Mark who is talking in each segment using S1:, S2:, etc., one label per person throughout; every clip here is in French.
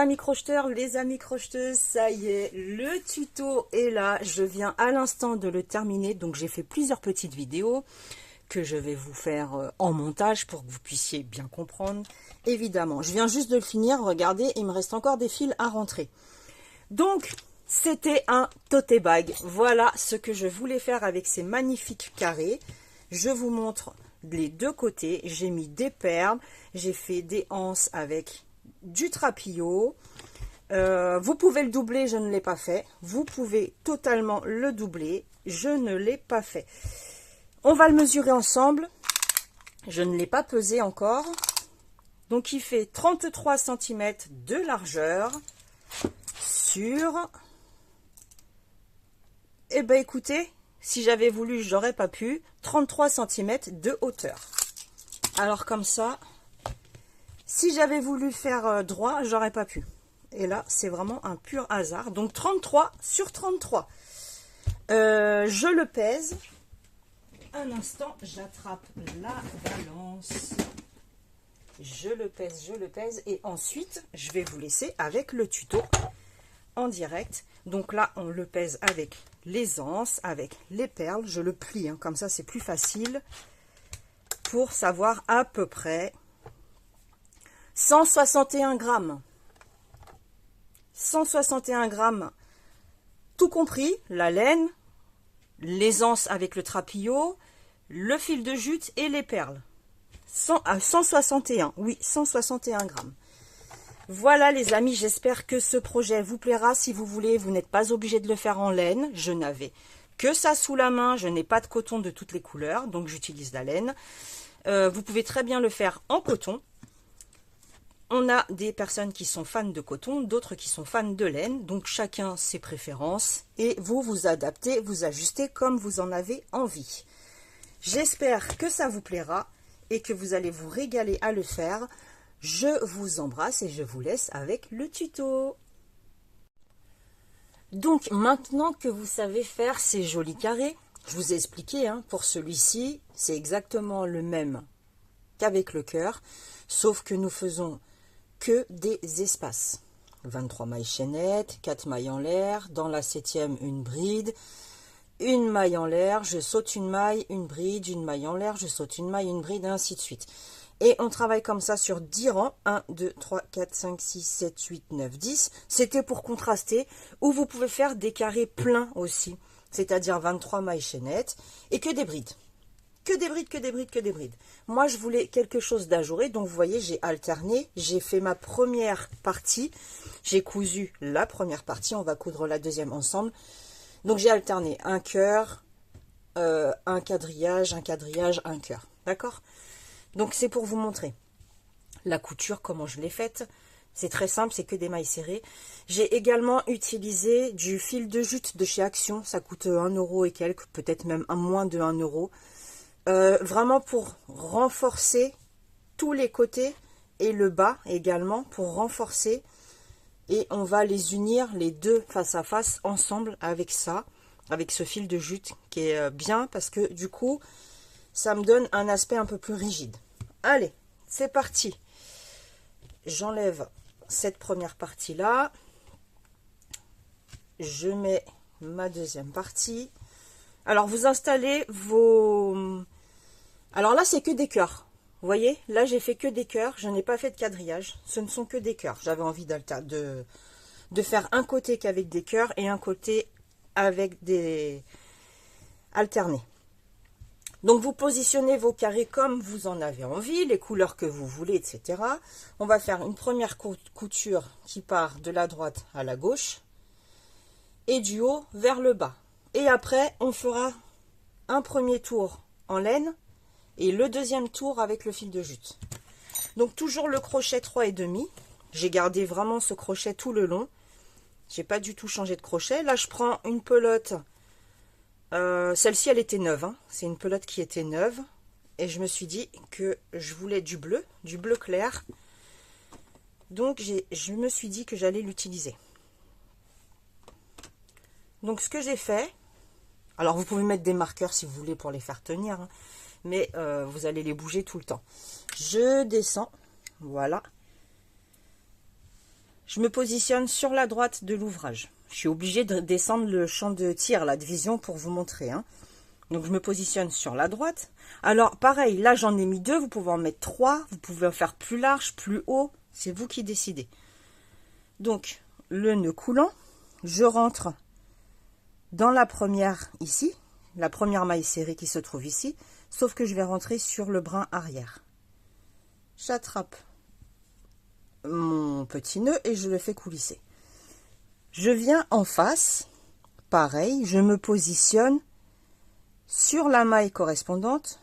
S1: amis crocheteurs, les amis crocheteuses, ça y est, le tuto est là. Je viens à l'instant de le terminer, donc j'ai fait plusieurs petites vidéos que je vais vous faire en montage pour que vous puissiez bien comprendre. Évidemment, je viens juste de le finir, regardez, il me reste encore des fils à rentrer. Donc, c'était un tote bag. Voilà ce que je voulais faire avec ces magnifiques carrés. Je vous montre les deux côtés. J'ai mis des perles, j'ai fait des anses avec du trapillo. Vous pouvez le doubler, je ne l'ai pas fait. Vous pouvez totalement le doubler, je ne l'ai pas fait. On va le mesurer ensemble. Je ne l'ai pas pesé encore. Donc il fait 33 cm de largeur sur... Eh bien écoutez, si j'avais voulu, j'aurais pas pu. 33 cm de hauteur. Alors comme ça, si j'avais voulu faire droit, j'aurais pas pu. Et là, c'est vraiment un pur hasard. Donc 33 sur 33. Je le pèse. Un instant, j'attrape la balance. Je le pèse. Et ensuite, je vais vous laisser avec le tuto en direct. Donc là, on le pèse avec les anses, avec les perles. Je le plie, hein, comme ça, c'est plus facile pour savoir à peu près. 161 grammes. 161 grammes, tout compris, la laine, les anses avec le trapillo, le fil de jute et les perles. 161, oui, 161 grammes. Voilà les amis, j'espère que ce projet vous plaira. Si vous voulez, vous n'êtes pas obligé de le faire en laine. Je n'avais que ça sous la main, je n'ai pas de coton de toutes les couleurs, donc j'utilise la laine. Vous pouvez très bien le faire en coton. On a des personnes qui sont fans de coton, d'autres qui sont fans de laine, donc chacun ses préférences et vous vous adaptez, vous ajustez comme vous en avez envie. J'espère que ça vous plaira et que vous allez vous régaler à le faire. Je vous embrasse et je vous laisse avec le tuto. Donc maintenant que vous savez faire ces jolis carrés, je vous ai expliqué, hein, pour celui-ci, c'est exactement le même qu'avec le cœur, sauf que nous faisons que des espaces. 23 mailles chaînettes, 4 mailles en l'air, dans la 7e une bride, une maille en l'air, je saute une maille, une bride, une maille en l'air, je saute une maille, une bride, et ainsi de suite. Et on travaille comme ça sur 10 rangs, 1, 2, 3, 4, 5, 6, 7, 8, 9, 10. C'était pour contraster, ou vous pouvez faire des carrés pleins aussi, c'est-à-dire 23 mailles chaînettes, et que des brides. Que des brides, que des brides, que des brides. Moi, je voulais quelque chose d'ajouré. Donc, vous voyez, j'ai alterné. J'ai fait ma première partie. J'ai cousu la première partie. On va coudre la deuxième ensemble. Donc, j'ai alterné un cœur, un quadrillage, un cœur. D'accord? Donc, c'est pour vous montrer la couture, comment je l'ai faite. C'est très simple, c'est que des mailles serrées. J'ai également utilisé du fil de jute de chez Action. Ça coûte 1 € et quelques, peut-être même moins de 1 €. Vraiment pour renforcer tous les côtés et le bas également pour renforcer, et on va les unir les deux face à face ensemble avec ça, avec ce fil de jute qui est bien parce que du coup ça me donne un aspect un peu plus rigide. Allez, c'est parti. J'enlève cette première partie là, je mets ma deuxième partie. Alors vous installez vos... Alors là, c'est que des cœurs. Vous voyez, là, j'ai fait que des cœurs. Je n'ai pas fait de quadrillage. Ce ne sont que des cœurs. J'avais envie de faire un côté qu'avec des cœurs et un côté avec des alternés. Donc, vous positionnez vos carrés comme vous en avez envie, les couleurs que vous voulez, etc. On va faire une première couture qui part de la droite à la gauche et du haut vers le bas. Et après, on fera un premier tour en laine et le deuxième tour avec le fil de jute. Donc toujours le crochet 3,5. J'ai gardé vraiment ce crochet tout le long. J'ai pas du tout changé de crochet. Là je prends une pelote. Celle-ci elle était neuve, hein. C'est une pelote qui était neuve. Et je me suis dit que je voulais du bleu clair. Donc je me suis dit que j'allais l'utiliser. Donc ce que j'ai fait, alors vous pouvez mettre des marqueurs si vous voulez pour les faire tenir, hein, mais vous allez les bouger tout le temps. Je descends, voilà. je me positionne sur la droite de l'ouvrage. Je suis obligée de descendre le champ de tir, la division, pour vous montrer, hein. Donc, je me positionne sur la droite. Alors, pareil, là, j'en ai mis 2. Vous pouvez en mettre 3. Vous pouvez en faire plus large, plus haut. C'est vous qui décidez. Donc, le nœud coulant, je rentre dans la première ici, la première maille serrée qui se trouve ici, sauf que je vais rentrer sur le brin arrière. J'attrape mon petit nœud et je le fais coulisser. Je viens en face, pareil, je me positionne sur la maille correspondante.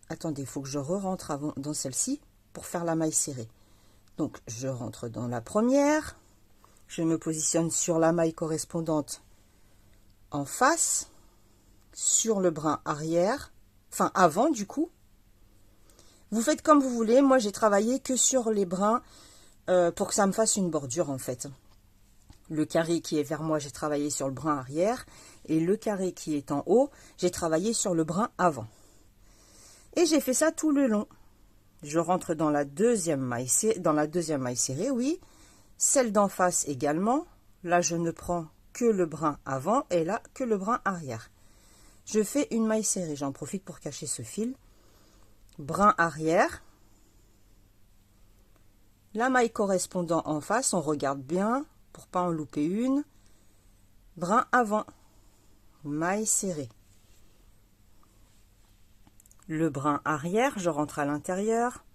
S1: Attendez, il faut que je re-rentre avant dans celle-ci pour faire la maille serrée. Donc, je rentre dans la première, je me positionne sur la maille correspondante en face, sur le brin arrière, enfin avant du coup. Vous faites comme vous voulez, moi j'ai travaillé que sur les brins pour que ça me fasse une bordure en fait. Le carré qui est vers moi, j'ai travaillé sur le brin arrière, et le carré qui est en haut, j'ai travaillé sur le brin avant. Et j'ai fait ça tout le long. Je rentre dans la deuxième maille serrée, oui. Celle d'en face également. Là, je ne prends que le brin avant et là, que le brin arrière. Je fais une maille serrée. J'en profite pour cacher ce fil. Brin arrière. La maille correspondant en face, on regarde bien pour pas en louper une. Brin avant. Maille serrée. Le brin arrière, je rentre à l'intérieur,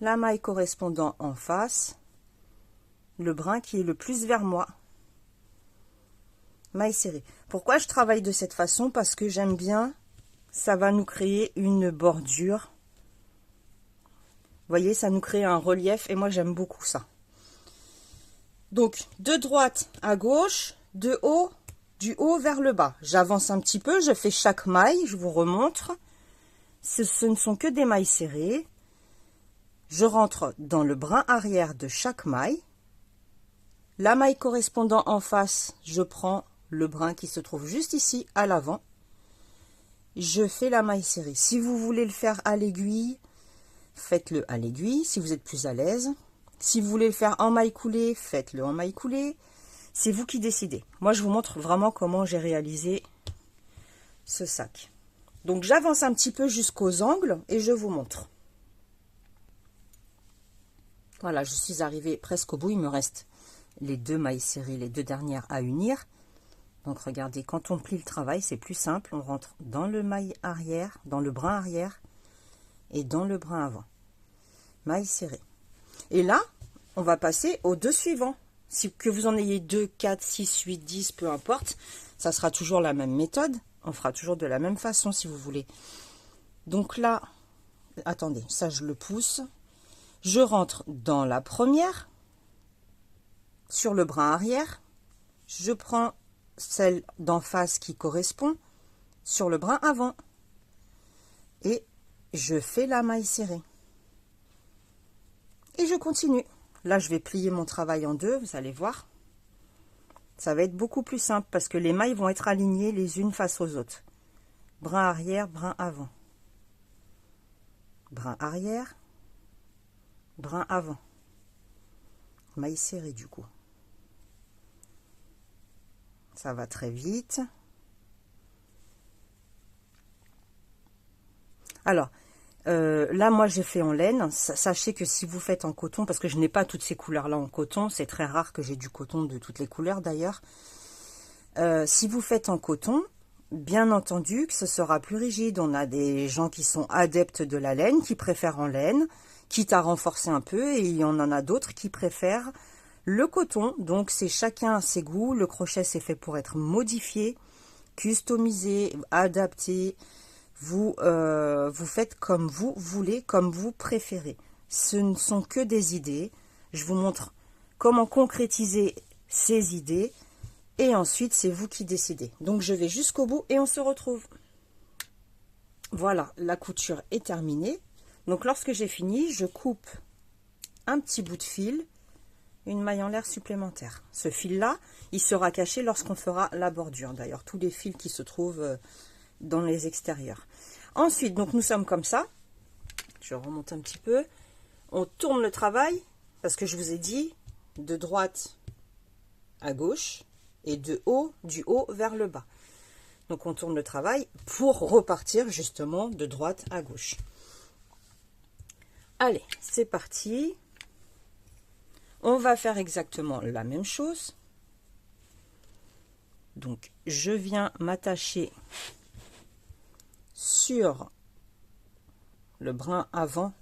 S1: la maille correspondant en face, le brin qui est le plus vers moi, maille serrée. Pourquoi je travaille de cette façon? Parce que j'aime bien, ça va nous créer une bordure. Vous voyez, ça nous crée un relief et moi j'aime beaucoup ça. Donc, de droite à gauche, du haut vers le bas. J'avance un petit peu, je fais chaque maille, je vous remontre. Ce ne sont que des mailles serrées. Je rentre dans le brin arrière de chaque maille. La maille correspondant en face, je prends le brin qui se trouve juste ici à l'avant. Je fais la maille serrée. Si vous voulez le faire à l'aiguille, faites-le à l'aiguille si vous êtes plus à l'aise. Si vous voulez le faire en maille coulée, faites-le en maille coulée. C'est vous qui décidez. Moi, je vous montre vraiment comment j'ai réalisé ce sac. Donc, j'avance un petit peu jusqu'aux angles et je vous montre. Voilà, je suis arrivée presque au bout. Il me reste les 2 mailles serrées, les 2 dernières à unir. Donc, regardez, quand on plie le travail, c'est plus simple. On rentre dans le maille arrière, dans le brin arrière et dans le brin avant. Maille serrée. Et là, on va passer aux 2 suivants. Que vous en ayez 2, 4, 6, 8, 10, peu importe, ça sera toujours la même méthode. On fera toujours de la même façon si vous voulez. Donc là, attendez, ça je le pousse. Je rentre dans la première, sur le brin arrière. Je prends celle d'en face qui correspond sur le brin avant. Et je fais la maille serrée. Et je continue. Là, je vais plier mon travail en 2, vous allez voir. Ça va être beaucoup plus simple parce que les mailles vont être alignées les unes face aux autres. Brin arrière, brin avant. Brin arrière, brin avant. Maille serrée du coup. Ça va très vite. Alors, là, moi, j'ai fait en laine. Sachez que si vous faites en coton, parce que je n'ai pas toutes ces couleurs-là en coton, c'est très rare que j'ai du coton de toutes les couleurs d'ailleurs. Si vous faites en coton, bien entendu que ce sera plus rigide. On a des gens qui sont adeptes de la laine, qui préfèrent en laine, quitte à renforcer un peu, et il y en a d'autres qui préfèrent le coton. Donc, c'est chacun ses goûts. Le crochet, c'est fait pour être modifié, customisé, adapté. Vous faites comme vous voulez, comme vous préférez. Ce ne sont que des idées. Je vous montre comment concrétiser ces idées. Et ensuite, c'est vous qui décidez. Donc, je vais jusqu'au bout et on se retrouve. Voilà, la couture est terminée. Donc, lorsque j'ai fini, je coupe un petit bout de fil, une maille en l'air supplémentaire. Ce fil-là, il sera caché lorsqu'on fera la bordure. D'ailleurs, tous les fils qui se trouvent dans les extérieurs. Ensuite, donc nous sommes comme ça. Je remonte un petit peu. On tourne le travail, parce que je vous ai dit, de droite à gauche et du haut vers le bas. Donc on tourne le travail pour repartir justement de droite à gauche. Allez, c'est parti. On va faire exactement la même chose. Donc je viens m'attacher sur le brin avant,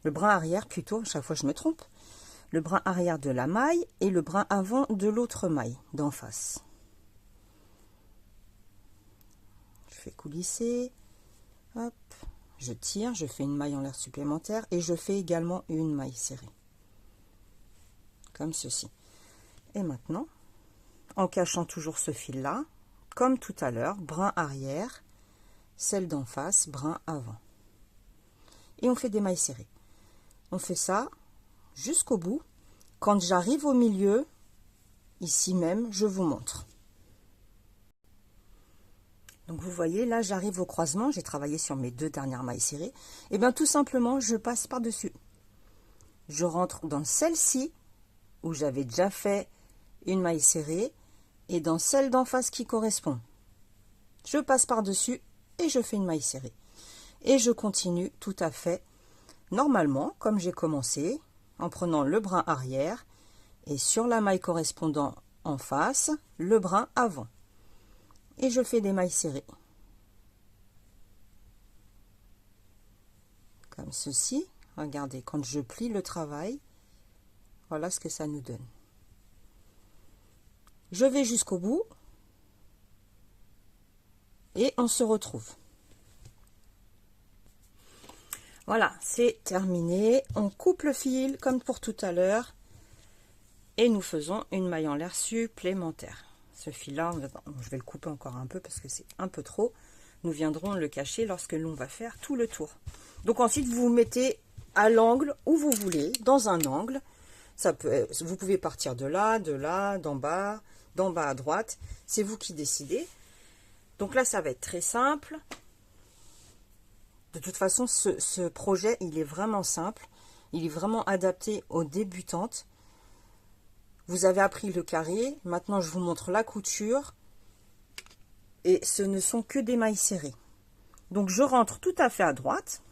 S1: le brin arrière plutôt, à chaque fois je me trompe, le brin arrière de la maille et le brin avant de l'autre maille d'en face. Je fais coulisser, hop, je tire, je fais une maille en l'air supplémentaire et je fais également une maille serrée. Comme ceci. Et maintenant, en cachant toujours ce fil là, comme tout à l'heure, brin arrière, celle d'en face, brin avant. Et on fait des mailles serrées. On fait ça jusqu'au bout. Quand j'arrive au milieu, ici même, je vous montre. Donc vous voyez, là j'arrive au croisement, j'ai travaillé sur mes 2 dernières mailles serrées. Et bien tout simplement, je passe par-dessus. Je rentre dans celle-ci, où j'avais déjà fait une maille serrée, et dans celle d'en face qui correspond. Je passe par-dessus et je fais une maille serrée. Et je continue tout à fait normalement, comme j'ai commencé, en prenant le brin arrière, et sur la maille correspondant en face, le brin avant. Et je fais des mailles serrées. Comme ceci. Regardez, quand je plie le travail, voilà ce que ça nous donne. Je vais jusqu'au bout et on se retrouve. Voilà, c'est terminé. On coupe le fil comme pour tout à l'heure et nous faisons une maille en l'air supplémentaire. Ce fil-là, je vais le couper encore un peu parce que c'est un peu trop. Nous viendrons le cacher lorsque l'on va faire tout le tour. Donc ensuite, vous vous mettez à l'angle où vous voulez, dans un angle. Ça peut, vous pouvez partir de là, d'en bas à droite. C'est vous qui décidez. Donc là, ça va être très simple. De toute façon, ce projet, il est vraiment simple. Il est vraiment adapté aux débutantes. Vous avez appris le carré. Maintenant, je vous montre la couture. Et ce ne sont que des mailles serrées. Donc, je rentre tout à fait à droite.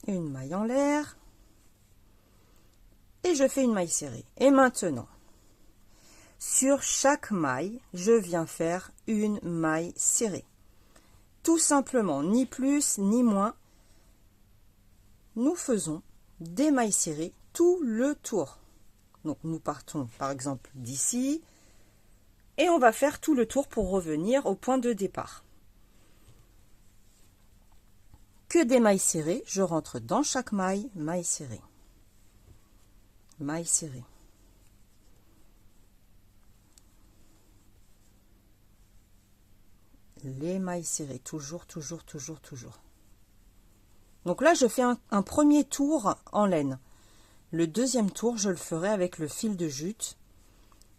S1: Une maille en l'air. Et je fais une maille serrée. Et maintenant, sur chaque maille, je viens faire une maille serrée. Tout simplement, ni plus ni moins. Nous faisons des mailles serrées tout le tour. Donc nous partons par exemple d'ici et on va faire tout le tour pour revenir au point de départ. Que des mailles serrées, je rentre dans chaque maille, maille serrée. Maille serrée. Les mailles serrées, toujours. Donc là, je fais un premier tour en laine. Le deuxième tour, je le ferai avec le fil de jute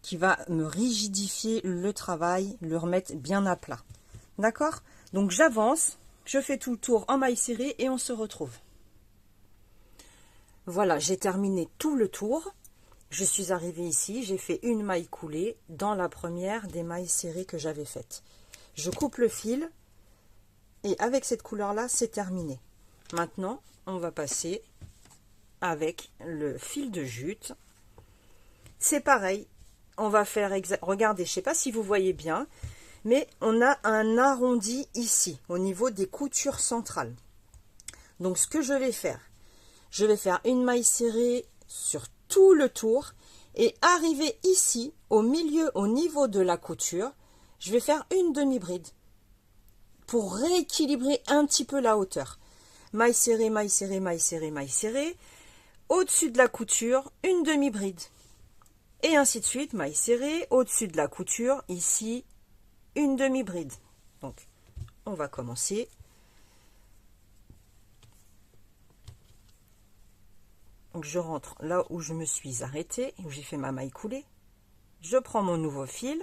S1: qui va me rigidifier le travail, le remettre bien à plat. D'accord? Donc j'avance, je fais tout le tour en maille serrée et on se retrouve. Voilà, j'ai terminé tout le tour. Je suis arrivée ici, j'ai fait une maille coulée dans la première des mailles serrées que j'avais faites. Je coupe le fil et avec cette couleur-là, c'est terminé. Maintenant, on va passer avec le fil de jute. C'est pareil, on va faire regardez, je ne sais pas si vous voyez bien, mais on a un arrondi ici, au niveau des coutures centrales. Donc, ce que je vais faire une maille serrée sur tout le tour et arriver ici, au milieu, au niveau de la couture, je vais faire une demi-bride pour rééquilibrer un petit peu la hauteur. Maille serrée, maille serrée, maille serrée, maille serrée. Au-dessus de la couture, une demi-bride. Et ainsi de suite, maille serrée, au-dessus de la couture, ici, une demi-bride. Donc, on va commencer. Donc, je rentre là où je me suis arrêtée, où j'ai fait ma maille coulée. Je prends mon nouveau fil.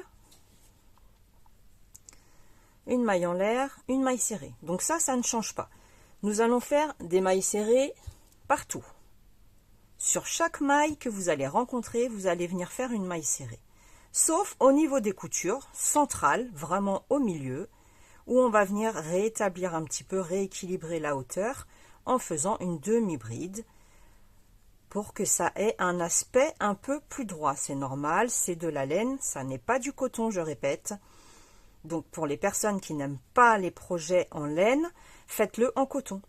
S1: Une maille en l'air, une maille serrée. Donc ça ne change pas. Nous allons faire des mailles serrées partout. Sur chaque maille que vous allez rencontrer, vous allez venir faire une maille serrée. Sauf au niveau des coutures, centrales, vraiment au milieu, où on va venir rétablir un petit peu, rééquilibrer la hauteur en faisant une demi-bride pour que ça ait un aspect un peu plus droit. C'est normal, c'est de la laine, ça n'est pas du coton, je répète. Donc pour les personnes qui n'aiment pas les projets en laine, faites-le en coton.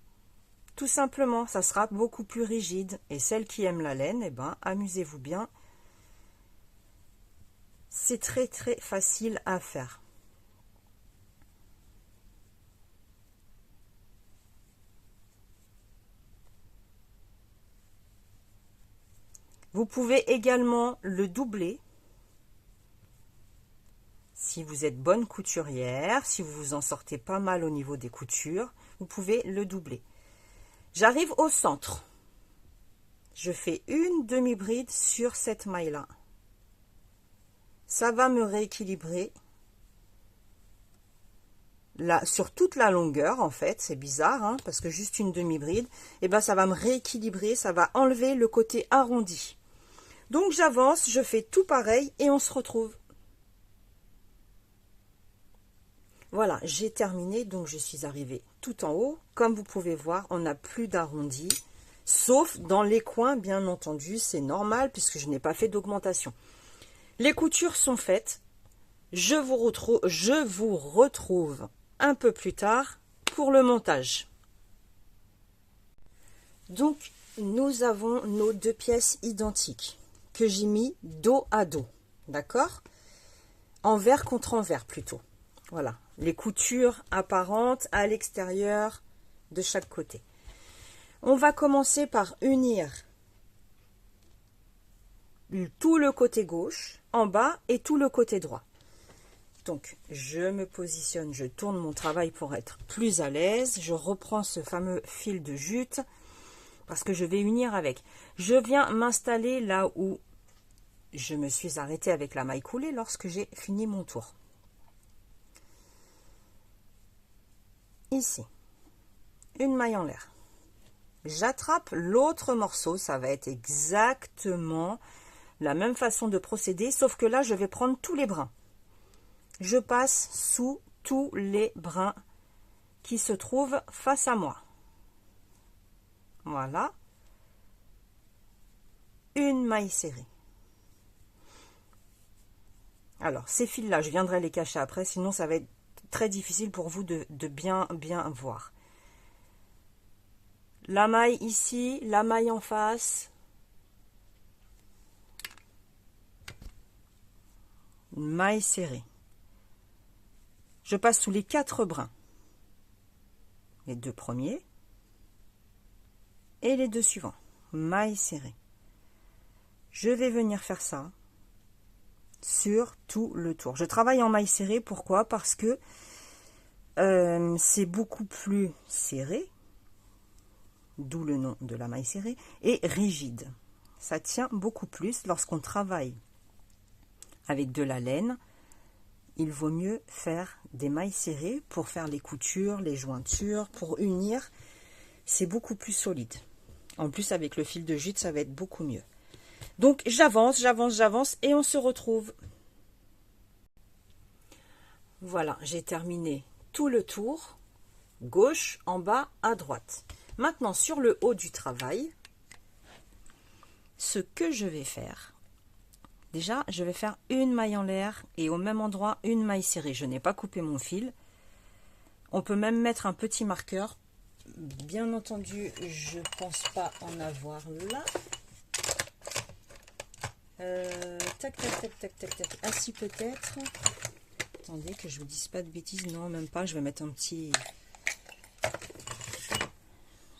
S1: Tout simplement, ça sera beaucoup plus rigide. Et celles qui aiment la laine, eh ben, amusez-vous bien. C'est très très facile à faire. Vous pouvez également le doubler. Si vous êtes bonne couturière, si vous vous en sortez pas mal au niveau des coutures, vous pouvez le doubler. J'arrive au centre. Je fais une demi-bride sur cette maille-là. Ça va me rééquilibrer là, sur toute la longueur, en fait. C'est bizarre, hein, parce que juste une demi-bride, et ben ça va me rééquilibrer, ça va enlever le côté arrondi. Donc j'avance, je fais tout pareil et on se retrouve. Voilà, j'ai terminé, donc je suis arrivée tout en haut. Comme vous pouvez voir, on n'a plus d'arrondi, sauf dans les coins, bien entendu, c'est normal puisque je n'ai pas fait d'augmentation. Les coutures sont faites. Je vous retrouve un peu plus tard pour le montage. Donc, nous avons nos deux pièces identiques que j'ai mis dos à dos, d'accord? Envers contre envers plutôt. Voilà, les coutures apparentes à l'extérieur de chaque côté. On va commencer par unir tout le côté gauche en bas et tout le côté droit. Donc, je me positionne, je tourne mon travail pour être plus à l'aise. Je reprends ce fameux fil de jute parce que je vais unir avec. Je viens m'installer là où je me suis arrêtée avec la maille coulée lorsque j'ai fini mon tour. Ici, une maille en l'air. J'attrape l'autre morceau, ça va être exactement la même façon de procéder, sauf que là, je vais prendre tous les brins. Je passe sous tous les brins qui se trouvent face à moi. Voilà. Une maille serrée. Alors, ces fils-là, je viendrai les cacher après, sinon ça va être très difficile pour vous de bien voir. La maille ici, la maille en face. Une maille serrée. Je passe sous les 4 brins. Les 2 premiers et les 2 suivants. Maille serrée. Je vais venir faire ça sur tout le tour. Je travaille en maille serrée, pourquoi? Parce que c'est beaucoup plus serré, d'où le nom de la maille serrée, et rigide. Ça tient beaucoup plus lorsqu'on travaille avec de la laine. Il vaut mieux faire des mailles serrées pour faire les coutures, les jointures, pour unir. C'est beaucoup plus solide. En plus, avec le fil de jute, ça va être beaucoup mieux. Donc, j'avance et on se retrouve. Voilà, j'ai terminé tout le tour, gauche, en bas, à droite. Maintenant, sur le haut du travail, ce que je vais faire, déjà, je vais faire une maille en l'air et au même endroit, une maille serrée. Je n'ai pas coupé mon fil. On peut même mettre un petit marqueur. Bien entendu, je pense pas en avoir là. Tac. Ainsi peut-être. Attendez que je vous dise pas de bêtises. Non, même pas. Je vais mettre un petit...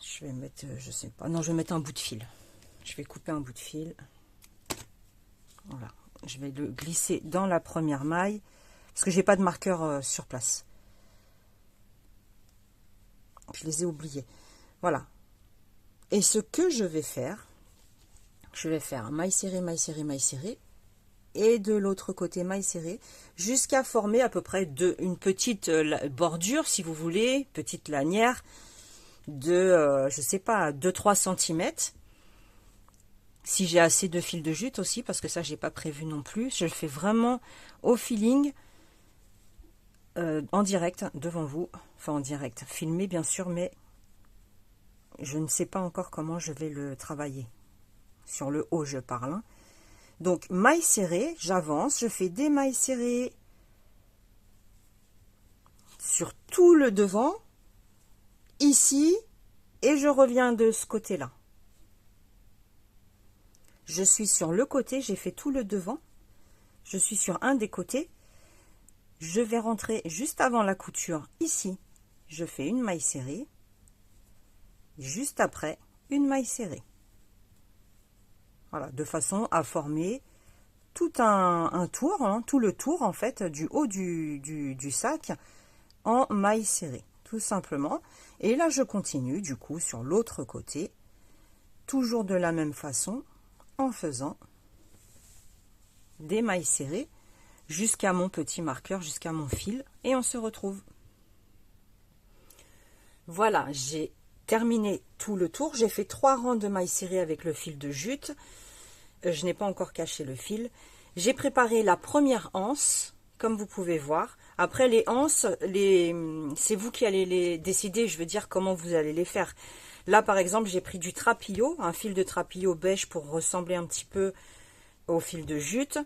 S1: Je vais mettre, je sais pas. Non, je vais mettre un bout de fil. Je vais couper un bout de fil. Voilà. Je vais le glisser dans la première maille. Parce que j'ai pas de marqueur sur place. Je les ai oubliés. Voilà. Et ce que je vais faire maille serrée, maille serrée, maille serrée. Et de l'autre côté, maille serrée. Jusqu'à former à peu près une petite bordure, si vous voulez. Petite lanière. de, je sais pas, 2-3 cm. Si j'ai assez de fil de jute aussi, parce que ça, j'ai pas prévu non plus. Je le fais vraiment au feeling, en direct, devant vous. Enfin, en direct, filmé bien sûr, mais je ne sais pas encore comment je vais le travailler. Sur le haut, je parle. Hein. Donc, mailles serrées, j'avance, je fais des mailles serrées sur tout le devant, ici, et je reviens de ce côté-là. Je suis sur le côté, j'ai fait tout le devant. Je suis sur un des côtés. Je vais rentrer juste avant la couture ici. Je fais une maille serrée. Juste après, une maille serrée. Voilà, de façon à former tout un tour, hein, tout le tour en fait du haut du sac en maille serrée, tout simplement. Et là, je continue du coup sur l'autre côté, toujours de la même façon, en faisant des mailles serrées jusqu'à mon petit marqueur, jusqu'à mon fil, et on se retrouve. Voilà, j'ai terminé tout le tour. J'ai fait 3 rangs de mailles serrées avec le fil de jute. Je n'ai pas encore caché le fil. J'ai préparé la première anse, comme vous pouvez voir. Après les anses, c'est vous qui allez les décider, je veux dire comment vous allez les faire. Là par exemple, j'ai pris du trapillo, un fil de trapillo beige pour ressembler un petit peu au fil de jute.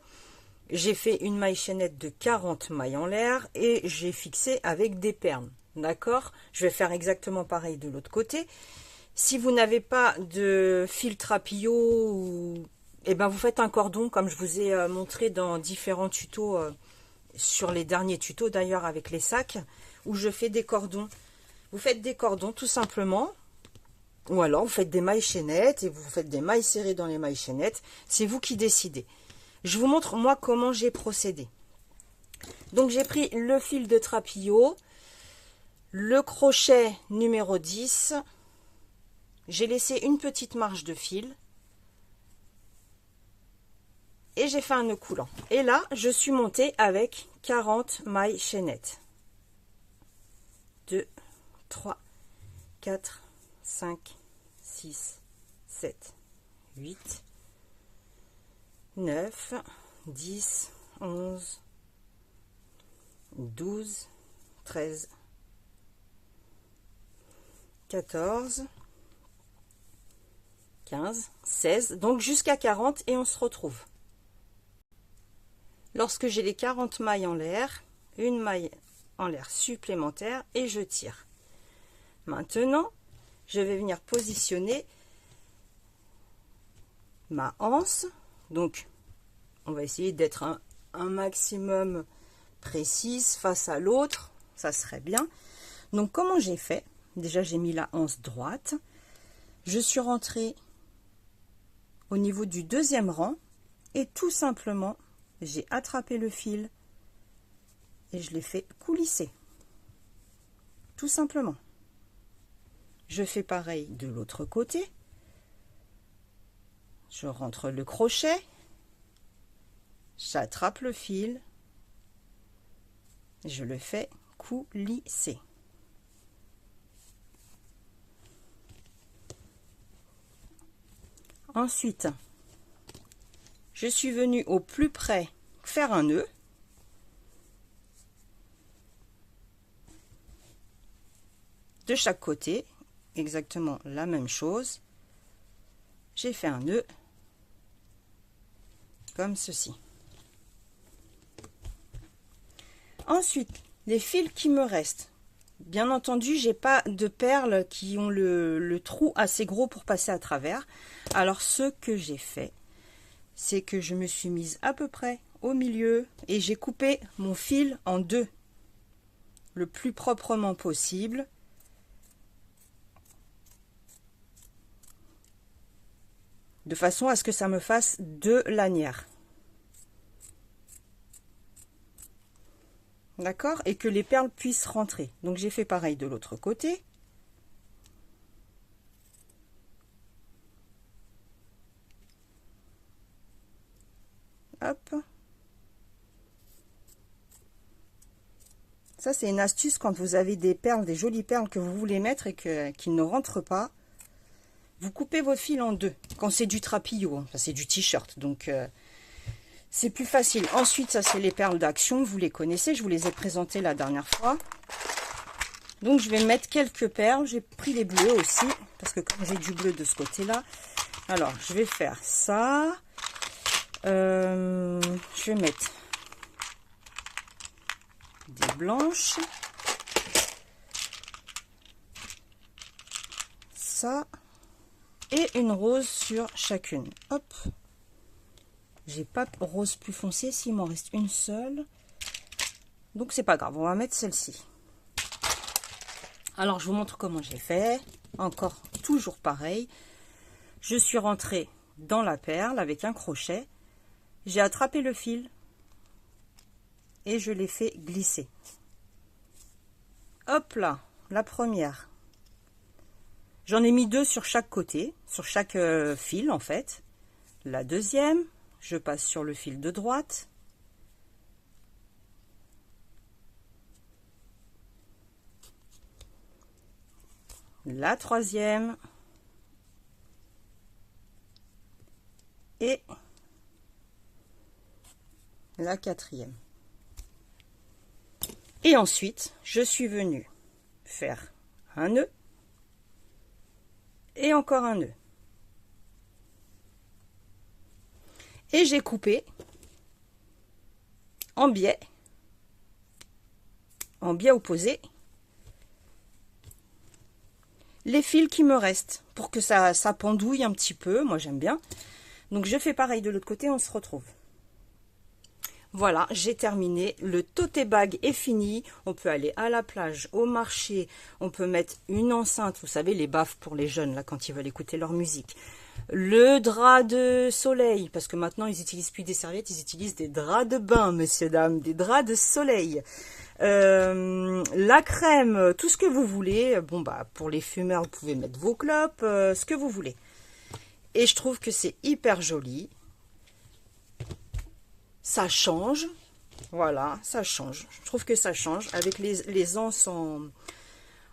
S1: J'ai fait une maille chaînette de 40 mailles en l'air et j'ai fixé avec des perles. D'accord? Je vais faire exactement pareil de l'autre côté. Si vous n'avez pas de fil trapillo, eh ben vous faites un cordon comme je vous ai montré dans différents tutos, sur les derniers tutos d'ailleurs avec les sacs, où je fais des cordons. Vous faites des cordons tout simplement, ou alors vous faites des mailles chaînettes et vous faites des mailles serrées dans les mailles chaînettes. C'est vous qui décidez. Je vous montre moi comment j'ai procédé. Donc j'ai pris le fil de trapillo, le crochet numéro 10, j'ai laissé une petite marge de fil et j'ai fait un nœud coulant. Et là, je suis montée avec 40 mailles chaînettes. 2, 3, 4, 5, 6, 7, 8, 9, 10, 11, 12, 13, 14, 15, 16, donc jusqu'à 40 et on se retrouve. Lorsque j'ai les 40 mailles en l'air, une maille en l'air supplémentaire et je tire. Maintenant, je vais venir positionner ma anse. Donc, on va essayer d'être un maximum précise face à l'autre, ça serait bien. Donc, comment j'ai fait? Déjà, j'ai mis la anse droite. Je suis rentrée au niveau du deuxième rang et tout simplement, j'ai attrapé le fil et je l'ai fait coulisser. Tout simplement. Je fais pareil de l'autre côté. Je rentre le crochet. J'attrape le fil. Je le fais coulisser. Ensuite, je suis venue au plus près faire un nœud. De chaque côté, exactement la même chose. J'ai fait un nœud comme ceci. Ensuite, les fils qui me restent. Bien entendu, j'ai pas de perles qui ont le trou assez gros pour passer à travers. Alors, ce que j'ai fait, c'est que je me suis mise à peu près au milieu et j'ai coupé mon fil en deux, le plus proprement possible. De façon à ce que ça me fasse 2 lanières. D'accord? Et que les perles puissent rentrer. Donc j'ai fait pareil de l'autre côté. Hop. Ça, c'est une astuce quand vous avez des perles, des jolies perles que vous voulez mettre et qui ne rentrent pas. Vous coupez votre fil en deux. Quand c'est du trapillo, hein. Enfin, c'est du t-shirt, donc c'est plus facile. Ensuite, ça, c'est les perles d'action. Vous les connaissez, je vous les ai présentées la dernière fois. Donc, je vais mettre quelques perles. J'ai pris les bleus aussi, parce que comme j'ai du bleu de ce côté-là. Alors, je vais faire ça. Je vais mettre des blanches, ça, et une rose sur chacune. Hop, j'ai pas rose plus foncé, s'il m'en reste une seule, donc c'est pas grave, on va mettre celle-ci. Alors je vous montre comment j'ai fait. Encore toujours pareil, je suis rentrée dans la perle avec un crochet, j'ai attrapé le fil et je l'ai fait glisser. Hop là, la première. J'en ai mis deux sur chaque côté, sur chaque fil en fait. La deuxième, je passe sur le fil de droite. La troisième. Et la quatrième. Et ensuite, je suis venue faire un nœud et encore un nœud. Et j'ai coupé en biais opposé, les fils qui me restent pour que ça pendouille un petit peu. Moi, j'aime bien. Donc, je fais pareil de l'autre côté, on se retrouve. Voilà, j'ai terminé. Le tote bag est fini. On peut aller à la plage, au marché. On peut mettre une enceinte. Vous savez, les baffes pour les jeunes, là, quand ils veulent écouter leur musique. Le drap de soleil. Parce que maintenant, ils n'utilisent plus des serviettes. Ils utilisent des draps de bain, messieurs, dames. Des draps de soleil. La crème, tout ce que vous voulez. Bon, bah, pour les fumeurs, vous pouvez mettre vos clopes. Ce que vous voulez. Et je trouve que c'est hyper joli. Ça change, voilà, ça change. Je trouve que ça change. Avec les anses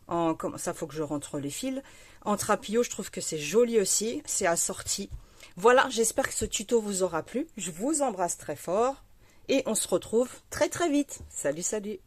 S1: comment ça, faut que je rentre les fils. En trapillo, je trouve que c'est joli aussi. C'est assorti. Voilà, j'espère que ce tuto vous aura plu. Je vous embrasse très fort. Et on se retrouve très très vite. Salut, salut.